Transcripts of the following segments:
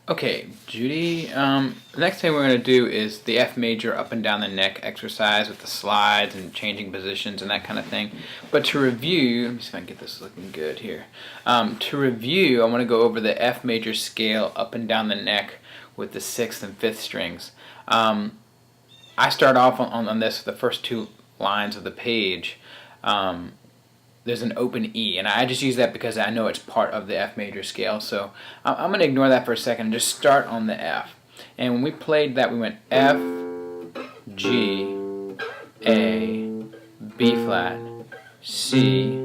Okay, Judy, the next thing we're going to do is the F major up and down the neck exercise with the slides and changing positions and that kind of thing. But to review, let me see if I can get this looking good here. To review, I want to go over the F major scale up and down the neck with the 6th and 5th strings. I start off on this, the first two lines of the page. There's an open E, and I just use that because I know it's part of the F major scale. So I'm going to ignore that for a second and just start on the F. And when we played that, we went F, G, A, B flat, C,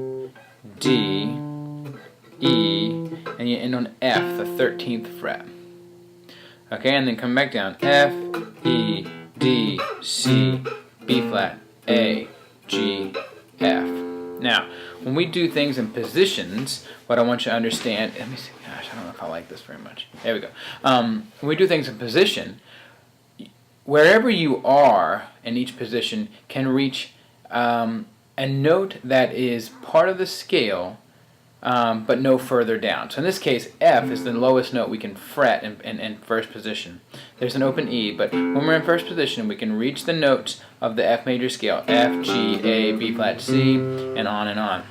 D, E, and you end on F, the 13th fret. Okay, and then come back down. F, E, D, C, B flat, A, G, F. Now, when we do things in positions, what I want you to understand, let me see, gosh, I don't know if I like this very much. There we go. When we do things in position, wherever you are in each position can reach a note that is part of the scale, but no further down. So in this case, F is the lowest note we can fret in first position. There's an open E, but when we're in first position, we can reach the notes of the F major scale, F, G, A, B flat, C, and on and on.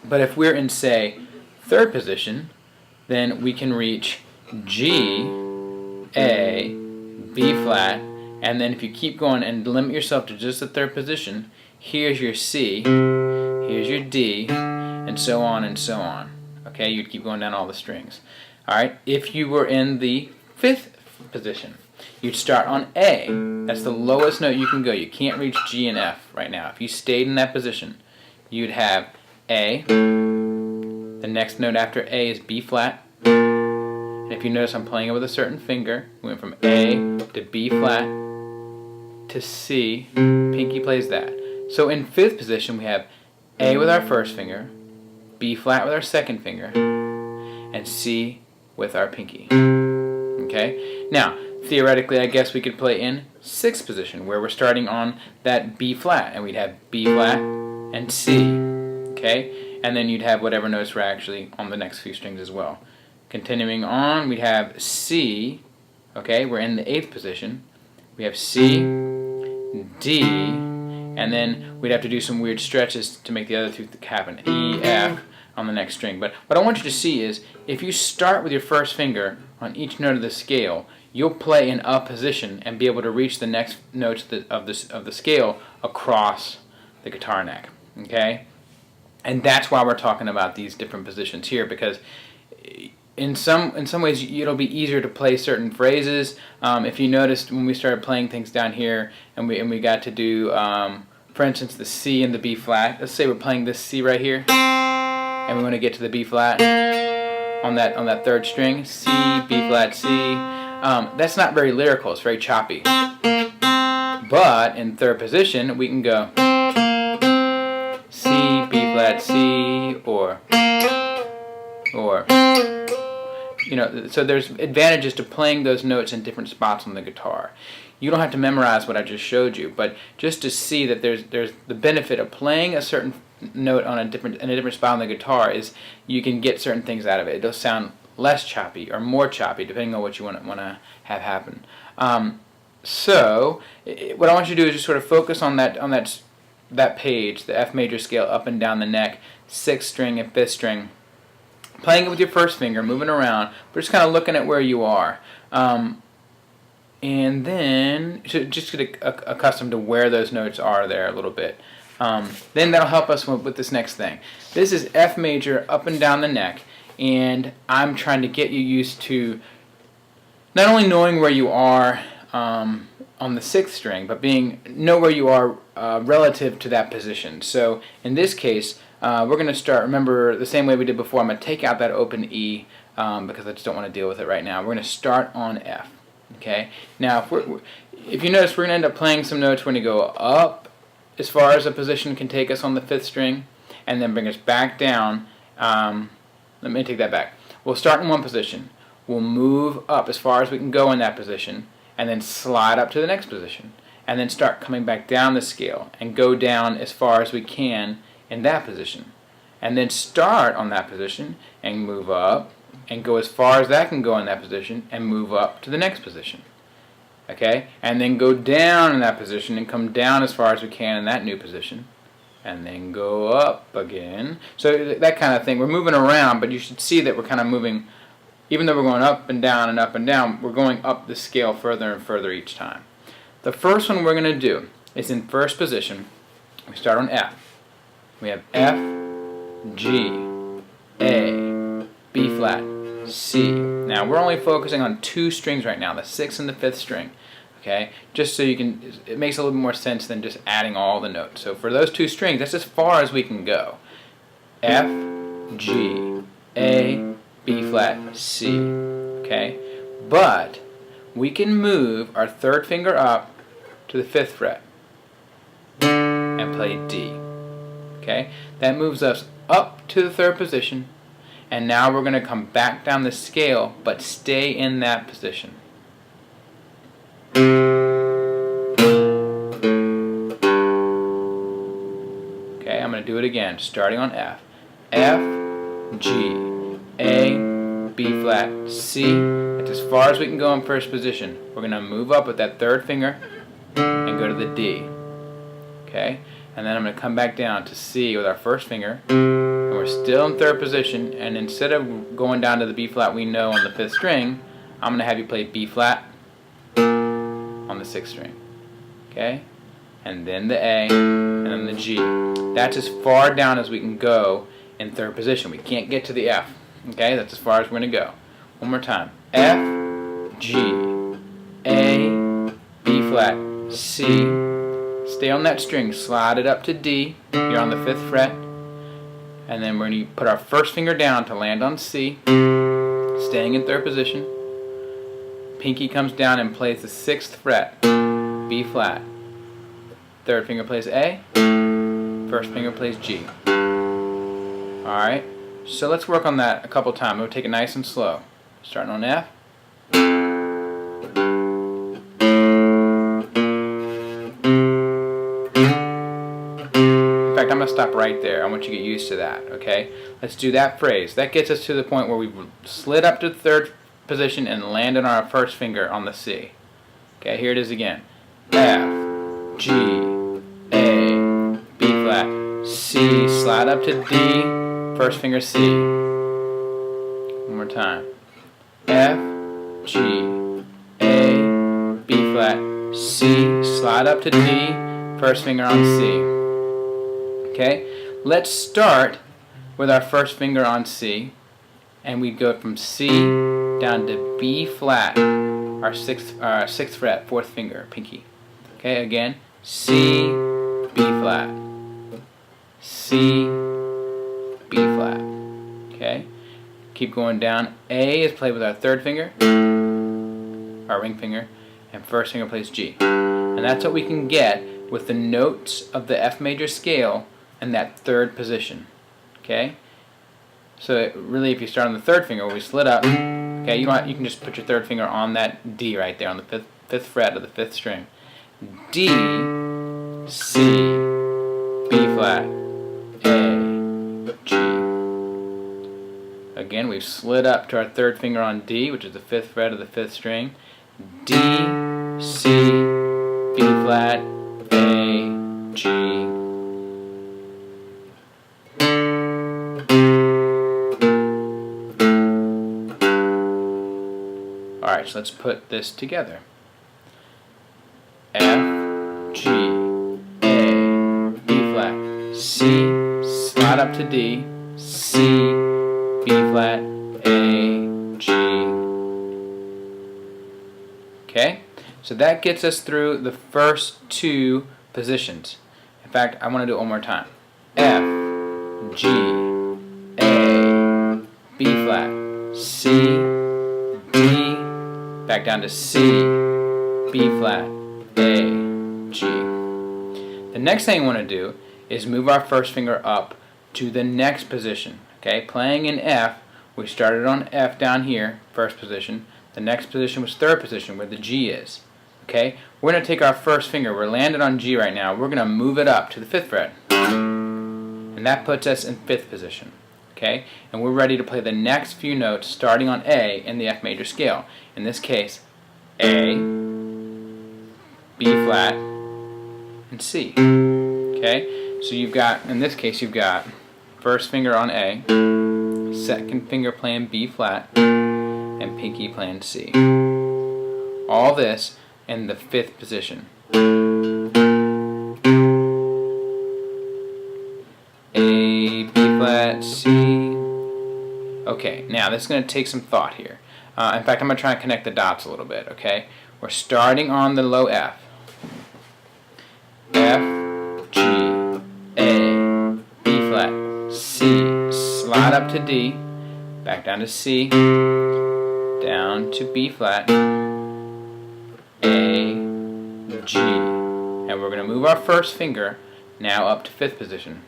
But if we're in, say, third position, then we can reach G, A, B flat, and then if you keep going and limit yourself to just the third position, here's your C, here's your D, and so on and so on. Okay, you'd keep going down all the strings. Alright, if you were in the fifth position, you'd start on A. That's the lowest note you can go. You can't reach G and F right now. If you stayed in that position, you'd have A. The next note after A is B flat. And if you notice, I'm playing it with a certain finger. We went from A to B flat to C. Pinky plays that. So in fifth position, we have A with our first finger, B flat with our second finger, and C with our pinky. Okay? Now, theoretically, I guess we could play in sixth position, where we're starting on that B flat, and we'd have B flat and C. Okay? And then you'd have whatever notes were actually on the next few strings as well. Continuing on, we'd have C. Okay? We're in the eighth position. We have C, D, and then we'd have to do some weird stretches to make the other two happen. E, F on the next string. But what I want you to see is, if you start with your first finger on each note of the scale, you'll play in a position and be able to reach the next notes of the scale across the guitar neck. Okay? And that's why we're talking about these different positions here, because in some ways it'll be easier to play certain phrases. If you noticed when we started playing things down here and we got to do, for instance, the C and the B flat. Let's say we're playing this C right here, and we want to get to the B flat on that third string. C, B flat, C. That's not very lyrical. It's very choppy. But in third position, we can go C, B flat, C, or you know, so there's advantages to playing those notes in different spots on the guitar. You don't have to memorize what I just showed you, but just to see that there's the benefit of playing a certain note on in a different spot on the guitar is you can get certain things out of it. It'll sound less choppy or more choppy depending on what you want to have happen. So what I want you to do is just sort of focus on that page, the F major scale up and down the neck, 6th string and 5th string. Playing it with your first finger, moving around, but just kind of looking at where you are. And then just get accustomed to where those notes are there a little bit. Then that'll help us with this next thing. This is F major up and down the neck, and I'm trying to get you used to not only knowing where you are on the 6th string, but know where you are relative to that position. So in this case, we're going to start, remember, the same way we did before. I'm going to take out that open E because I just don't want to deal with it right now. We're going to start on F. Okay. Now, if you notice, we're going to end up playing some notes. We're going to go up as far as a position can take us on the 5th string, and then bring us back down. Let me take that back. We'll start in one position. We'll move up as far as we can go in that position, and then slide up to the next position, and then start coming back down the scale and go down as far as we can in that position, and then start on that position and move up and go as far as that can go in that position and move up to the next position. Okay, and then go down in that position and come down as far as we can in that new position, and then go up again. So that kind of thing. We're moving around, but you should see that we're kind of moving, even though we're going up and down, we're going up the scale further and further each time. The first one we're going to do is in first position. We start on F. We have F, G, A, B flat, C. Now we're only focusing on 2 strings right now, the 6th and the 5th string. Okay, just so you can, it makes a little bit more sense than just adding all the notes. So for those 2 strings, that's as far as we can go. F, G, A, B flat, C. Okay, but we can move our 3rd finger up to the 5th fret and play D. Okay, that moves us up to the 3rd position, and now we're going to come back down the scale but stay in that position. Okay, I'm going to do it again, starting on F. F, G, A, B flat, C. That's as far as we can go in first position. We're going to move up with that 3rd finger and go to the D. Okay, and then I'm going to come back down to C with our 1st finger, and we're still in 3rd position, and instead of going down to the B flat we know on the 5th string, I'm going to have you play B flat on the 6th string. Okay, and then the A, and then the G. That's as far down as we can go in 3rd position. We can't get to the F. Okay, that's as far as we're going to go. One more time. F, G, A, B flat, C. Stay on that string, slide it up to D. You're on the 5th fret. And then we're going to put our 1st finger down to land on C, staying in 3rd position. Pinky comes down and plays the 6th fret, B flat. 3rd finger plays A, 1st finger plays G. Alright, so let's work on that a couple times. We'll take it nice and slow. Starting on F. In fact, I'm going to stop right there. I want you to get used to that, okay? Let's do that phrase. That gets us to the point where we've slid up to the 3rd position and landed on our 1st finger on the C. Okay, here it is again. F, G, A, B flat, C, slide up to D, 1st finger C. One more time. F, G, A, B flat, C, slide up to D, 1st finger on C. Okay, let's start with our 1st finger on C, and we go from C down to B flat, our 6th fret, 4th finger, pinky. Okay, again, C, B flat, C, B flat. Okay, keep going down. A is played with our 3rd finger, our ring finger, and 1st finger plays G. And that's what we can get with the notes of the F major scale in that 3rd position. Okay, so really, if you start on the 3rd finger, where we slid up, okay, you can just put your 3rd finger on that D right there on the 5th fret of the 5th string. D, C, B flat, A, G. Again, we've slid up to our 3rd finger on D, which is the 5th fret of the 5th string. D, C, B flat, A, G. Alright, so let's put this together. F, G, A, B flat, C, slide up to D, C, B flat, A, G. Okay, so that gets us through the first 2 positions. In fact, I want to do it one more time. F, G, A, B flat, C, D, back down to C, B flat, A, G. The next thing I want to do is move our 1st finger up to the next position. Okay, playing in F, we started on F down here, 1st position. The next position was 3rd position, where the G is. Okay, we're going to take our 1st finger. We're landed on G right now. We're going to move it up to the 5th fret, and that puts us in 5th position. Okay. Okay, and we're ready to play the next few notes starting on A in the F major scale. In this case, A, B flat, and C. Okay, so you've got, in this case, you've got first finger on A, second finger playing B flat, and pinky playing C. All this in the 5th position. A, B flat, C. Okay, now this is going to take some thought here. In fact, I'm going to try and connect the dots a little bit, okay? We're starting on the low F. F, G, A, B flat, C. Slide up to D, back down to C, down to B flat, A, G. And we're going to move our first finger now up to 5th position.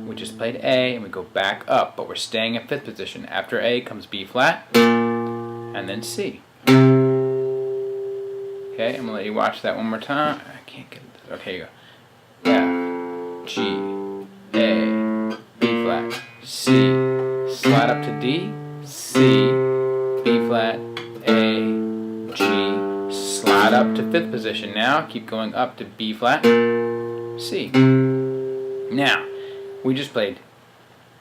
We just played A and we go back up, but we're staying in 5th position. After A comes B flat and then C. Okay, I'm going to let you watch that one more time. I can't get this. Okay, you go. F, G, A, B flat, C. Slide up to D, C, B flat, A, G. Slide up to 5th position now. Keep going up to B flat, C. Now, we just played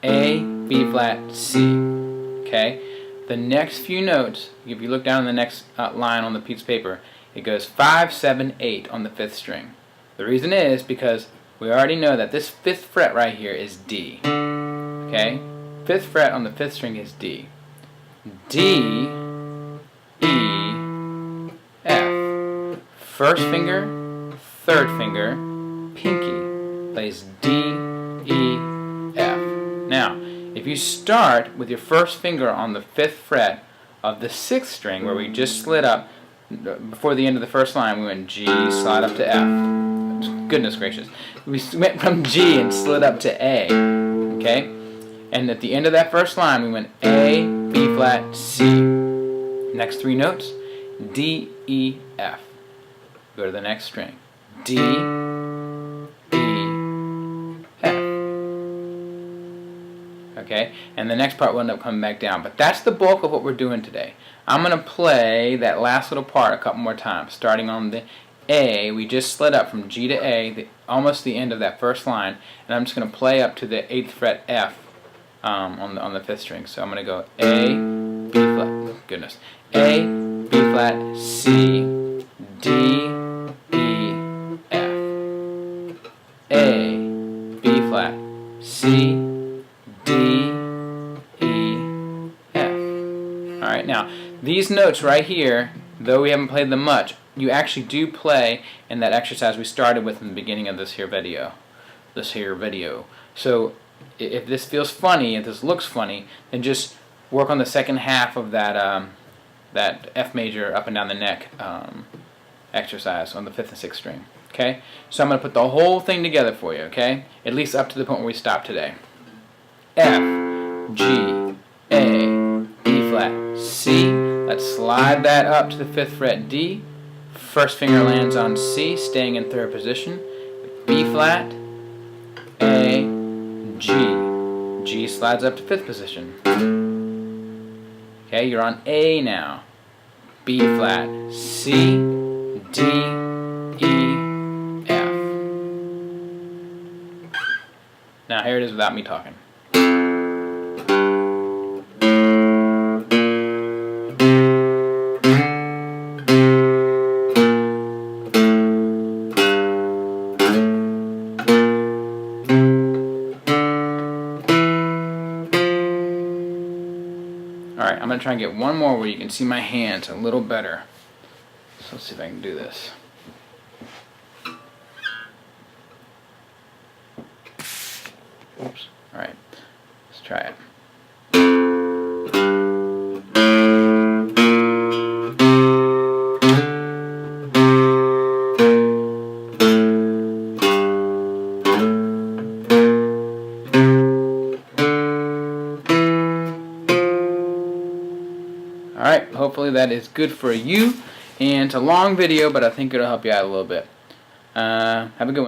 A, B flat, C. Okay? The next few notes, if you look down the next line on the piece of paper, it goes 5, 7, 8 on the 5th string. The reason is because we already know that this 5th fret right here is D. Okay? 5th fret on the 5th string is D. D, E, F. First finger, 3rd finger, pinky plays D, E, F. Now, if you start with your first finger on the 5th fret of the 6th string, where we just slid up, before the end of the first line, we went G, slide up to F. Goodness gracious. We went from G and slid up to A. Okay? And at the end of that first line, we went A, B flat, C. Next 3 notes, D, E, F. Go to the next string. D, okay, and the next part will end up coming back down. But that's the bulk of what we're doing today. I'm going to play that last little part a couple more times, starting on the A. We just slid up from G to A, almost the end of that first line, and I'm just going to play up to the 8th fret F on the 5th string. So I'm going to go A, B flat, goodness, A, B flat, C, D, E, F, A, B flat, C, D, E, F. Alright, now, these notes right here, though we haven't played them much, you actually do play in that exercise we started with in the beginning of this here video. So, if this feels funny, if this looks funny, then just work on the second half of that, that F major up and down the neck exercise on the 5th and 6th string. Okay? So I'm going to put the whole thing together for you, okay? At least up to the point where we stopped today. F, G, A, B flat, C. Let's slide that up to the 5th fret D. First finger lands on C, staying in 3rd position. B flat, A, G. G slides up to 5th position. Okay, you're on A now. B flat, C, D, E, F. Now here it is without me talking. Alright, I'm going to try and get one more where you can see my hands a little better. So let's see if I can do this. Oops. Alright, let's try it. Alright, hopefully that is good for you. And it's a long video, but I think it'll help you out a little bit. Have a good one.